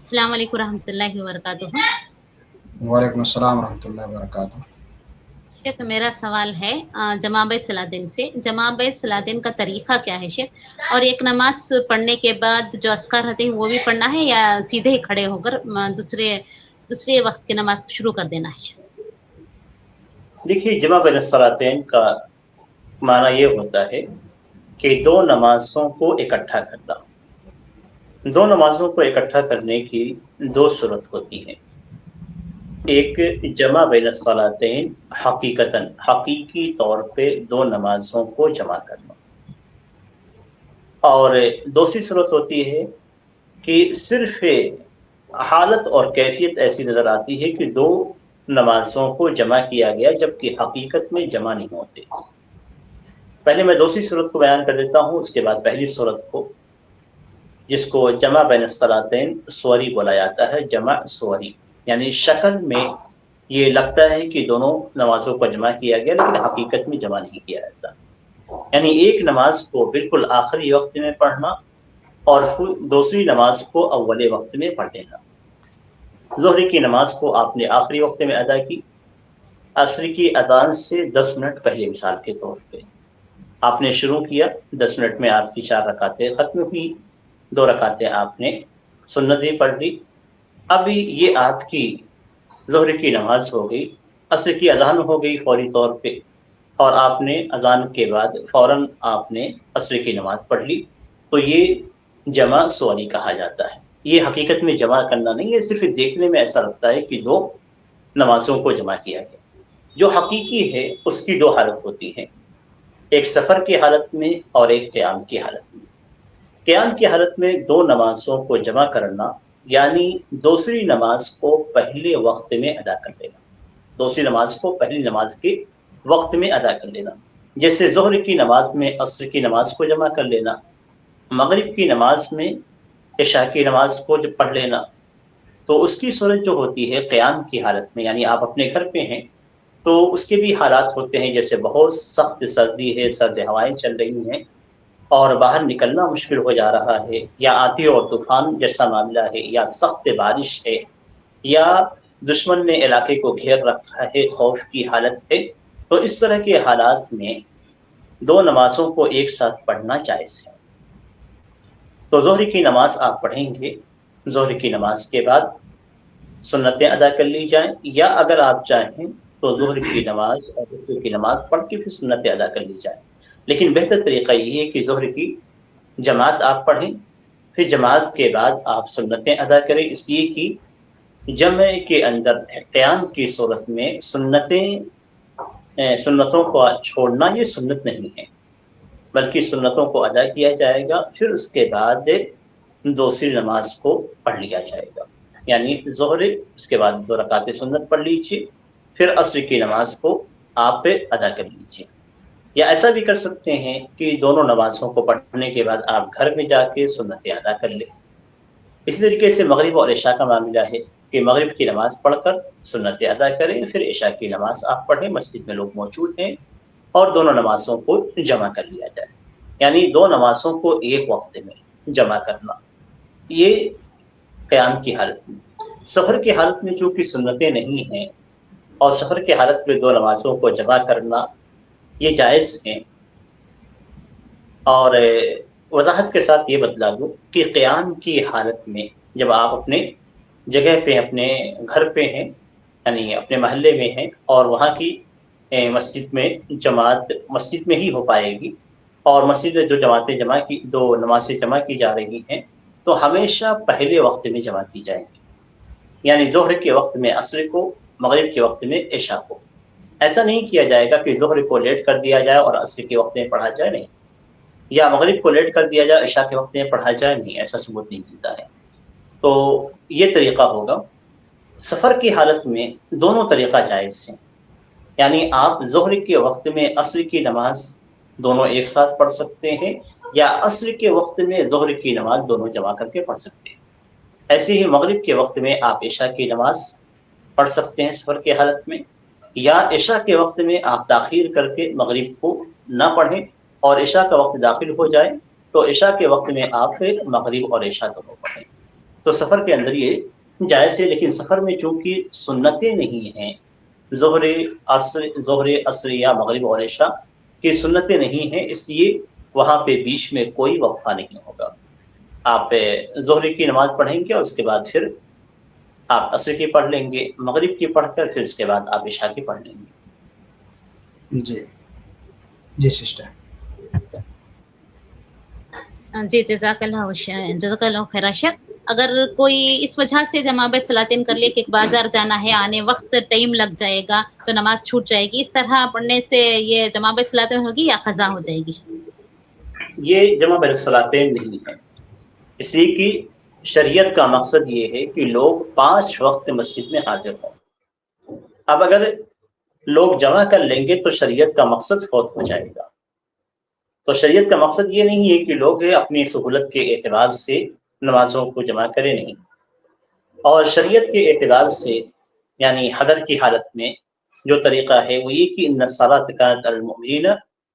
السلام علیکم ورحمۃ اللہ وبرکاتہ۔ وعلیکم السلام ورحمۃ اللہ وبرکاتہ۔ شیخ میرا سوال ہے جمع بیت صلاۃین سے، جمع بیت صلاۃین کا طریقہ کیا ہے شیخ؟ اور ایک نماز پڑھنے کے بعد جو اذکار رہتے ہیں وہ بھی پڑھنا ہے یا سیدھے ہی کھڑے ہو کر دوسرے وقت کی نماز شروع کر دینا ہے شیخ؟ دیکھیے، جمع بین الصلاتین کا معنی یہ ہوتا ہے کہ دو نمازوں کو اکٹھا کرنا۔ دو نمازوں کو اکٹھا کرنے کی دو صورت ہوتی ہیں۔ ایک جمع بین الصلاتین حقیقتاً، حقیقی طور پہ دو نمازوں کو جمع کرنا، اور دوسری صورت ہوتی ہے کہ صرف حالت اور کیفیت ایسی نظر آتی ہے کہ دو نمازوں کو جمع کیا گیا جبکہ حقیقت میں جمع نہیں ہوتے۔ پہلے میں دوسری صورت کو بیان کر دیتا ہوں، اس کے بعد پہلی صورت کو، جس کو جمع بین الصلاتین صوری بولا جاتا ہے۔ جمع صوری یعنی شکل میں یہ لگتا ہے کہ دونوں نمازوں کو جمع کیا گیا لیکن حقیقت میں جمع نہیں کیا جاتا۔ یعنی ایک نماز کو بالکل آخری وقت میں پڑھنا اور دوسری نماز کو اول وقت میں پڑھ لینا۔ ظہر کی نماز کو آپ نے آخری وقت میں ادا کی، عصر کی اذان سے 10 منٹ پہلے، مثال کے طور پہ آپ نے شروع کیا، 10 منٹ میں آپ کی 4 رکعتیں ختم ہوئی، 2 رکعتیں آپ نے سنتیں پڑھ لی۔ ابھی یہ آپ کی ظہر کی نماز ہو گئی، عصر کی اذان ہو گئی فوری طور پہ، اور آپ نے اذان کے بعد فوراً آپ نے عصر کی نماز پڑھ لی، تو یہ جمع سوری کہا جاتا ہے۔ یہ حقیقت میں جمع کرنا نہیں ہے، صرف دیکھنے میں ایسا لگتا ہے کہ دو نمازوں کو جمع کیا گیا۔ جو حقیقی ہے اس کی دو حالت ہوتی ہیں، ایک سفر کی حالت میں اور ایک قیام کی حالت میں۔ قیام کی حالت میں دو نمازوں کو جمع کرنا یعنی دوسری نماز کو پہلے وقت میں ادا کر لینا، دوسری نماز کو پہلی نماز کے وقت میں ادا کر لینا، جیسے ظہر کی نماز میں عصر کی نماز کو جمع کر لینا، مغرب کی نماز میں عشاء کی نماز کو پڑھ لینا۔ تو اس کی صورت جو ہوتی ہے قیام کی حالت میں، یعنی آپ اپنے گھر پہ ہیں تو اس کے بھی حالات ہوتے ہیں، جیسے بہت سخت سردی ہے، سرد ہوائیں چل رہی ہیں اور باہر نکلنا مشکل ہو جا رہا ہے، یا آندھی اور طوفان جیسا معاملہ ہے، یا سخت بارش ہے، یا دشمن نے علاقے کو گھیر رکھا ہے، خوف کی حالت ہے، تو اس طرح کے حالات میں دو نمازوں کو ایک ساتھ پڑھنا جائز ہے۔ تو ظہر کی نماز آپ پڑھیں گے، ظہر کی نماز کے بعد سنتیں ادا کر لی جائیں، یا اگر آپ چاہیں تو ظہر کی نماز اور عصر کی نماز پڑھ کے پھر سنتیں ادا کر لی جائیں۔ لیکن بہتر طریقہ یہ ہے کہ ظہر کی جماعت آپ پڑھیں، پھر جماعت کے بعد آپ سنتیں ادا کریں، اس لیے کہ جمع کے اندر قیام کی صورت میں سنتوں کو چھوڑنا یہ سنت نہیں ہے، بلکہ سنتوں کو ادا کیا جائے گا، پھر اس کے بعد دوسری نماز کو پڑھ لیا جائے گا۔ یعنی ظہر، اس کے بعد 2 رکعتیں سنت پڑھ لیجیے، پھر عصر کی نماز کو آپ ادا کر لیجیے۔ یا ایسا بھی کر سکتے ہیں کہ دونوں نمازوں کو پڑھنے کے بعد آپ گھر میں جا کے سنتیں ادا کر لیں۔ اسی طریقے سے مغرب اور عشاء کا معاملہ ہے کہ مغرب کی نماز پڑھ کر سنتیں ادا کریں، پھر عشاء کی نماز آپ پڑھیں، مسجد میں لوگ موجود ہیں، اور دونوں نمازوں کو جمع کر لیا جائے۔ یعنی دو نمازوں کو ایک وقت میں جمع کرنا، یہ قیام کی حالت میں۔ سفر کی حالت میں چونکہ سنتیں نہیں ہیں اور سفر کی حالت میں دو نمازوں کو جمع کرنا یہ جائز ہیں، اور وضاحت کے ساتھ یہ بتلا دوں کہ قیام کی حالت میں جب آپ اپنے جگہ پہ، اپنے گھر پہ ہیں، یعنی اپنے محلے میں ہیں، اور وہاں کی مسجد میں جماعت مسجد میں ہی ہو پائے گی، اور مسجد میں دو نمازیں جمع کی جا رہی ہیں، تو ہمیشہ پہلے وقت میں جمع کی جائیں گی، یعنی ظہر کے وقت میں عصر کو، مغرب کے وقت میں عشاء کو۔ ایسا نہیں کیا جائے گا کہ ظہر کو لیٹ کر دیا جائے اور عصر کے وقت میں پڑھا جائے، نہیں، یا مغرب کو لیٹ کر دیا جائے عشاء کے وقت میں پڑھا جائے، نہیں، ایسا ثبوت نہیں ملتا ہے۔ تو یہ طریقہ ہوگا۔ سفر کی حالت میں دونوں طریقہ جائز ہیں، یعنی آپ ظہر کے وقت میں عصر کی نماز دونوں ایک ساتھ پڑھ سکتے ہیں، یا عصر کے وقت میں ظہر کی نماز دونوں جمع کر کے پڑھ سکتے ہیں۔ ایسے ہی مغرب کے وقت میں آپ عشاء کی نماز پڑھ سکتے ہیں سفر کی حالت میں، یا عشاء کے وقت میں آپ تاخیر کر کے مغرب کو نہ پڑھیں اور عشاء کا وقت داخل ہو جائے تو عشاء کے وقت میں آپ مغرب اور عشاء دونوں پڑھیں۔ تو سفر کے اندر یہ جائز ہے، لیکن سفر میں چونکہ سنتیں نہیں ہیں، ظہر عصر یا مغرب اور عشاء کی سنتیں نہیں ہیں، اس لیے وہاں پہ بیچ میں کوئی وقفہ نہیں ہوگا. آپ ظہر کی نماز پڑھیں گے اور اس کے بعد پھر آپ عصر کی پڑھ لیں گے، مغرب کی پڑھ کر پھر اس کے بعد آپ عشاء کی پڑھ لیں گے. جی سسٹر. جی جزاک اللہ خیر شیخ. اگر کوئی اس وجہ سے جمع بیت صلاتین کر لے کہ بازار جانا ہے، آنے وقت ٹائم لگ جائے گا تو نماز چھوٹ جائے گی، اس طرح پڑھنے سے یہ جمع بیت صلاتین ہوگی یا قضا ہو جائے گی؟ یہ جمع بیت صلاتین نہیں ہے، اس لیے کہ شریعت کا مقصد یہ ہے کہ لوگ 5 وقت مسجد میں حاضر ہوں. اب اگر لوگ جمع کر لیں گے تو شریعت کا مقصد فوت ہو جائے گا. تو شریعت کا مقصد یہ نہیں ہے کہ لوگ اپنی سہولت کے اعتبار سے نمازوں کو جمع کریں، نہیں. اور شریعت کے اعتبار سے یعنی حضر کی حالت میں جو طریقہ ہے وہ یہ کہ ان الصلاۃ کانت علی المؤمنین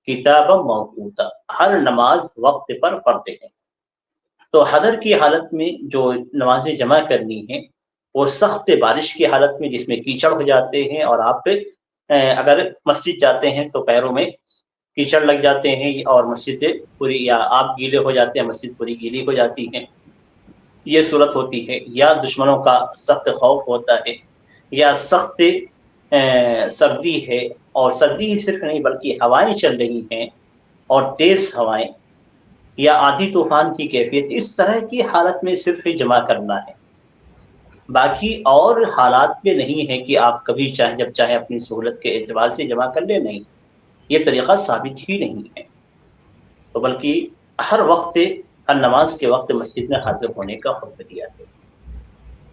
کتابا موقوتا، ہر نماز وقت پر پڑھتے ہیں. تو حضر کی حالت میں جو نمازیں جمع کرنی ہیں وہ سخت بارش کی حالت میں جس میں کیچڑ ہو جاتے ہیں، اور آپ اگر مسجد جاتے ہیں تو پیروں میں کیچڑ لگ جاتے ہیں اور مسجد پوری، یا آپ گیلے ہو جاتے ہیں مسجد پوری گیلی ہو جاتی ہے، یہ صورت ہوتی ہے. یا دشمنوں کا سخت خوف ہوتا ہے، یا سخت سردی ہے، اور سردی ہی صرف نہیں بلکہ ہوائیں چل رہی ہیں اور تیز ہوائیں، یا آندھی طوفان کی کیفیت، اس طرح کی حالت میں صرف جمع کرنا ہے. باقی اور حالات میں نہیں ہے کہ آپ کبھی چاہیں جب چاہیں اپنی سہولت کے اعتبار سے جمع کر لیں، نہیں، یہ طریقہ ثابت ہی نہیں ہے. تو بلکہ ہر وقت، ہر نماز کے وقت مسجد میں حاضر ہونے کا حکم دیا ہے.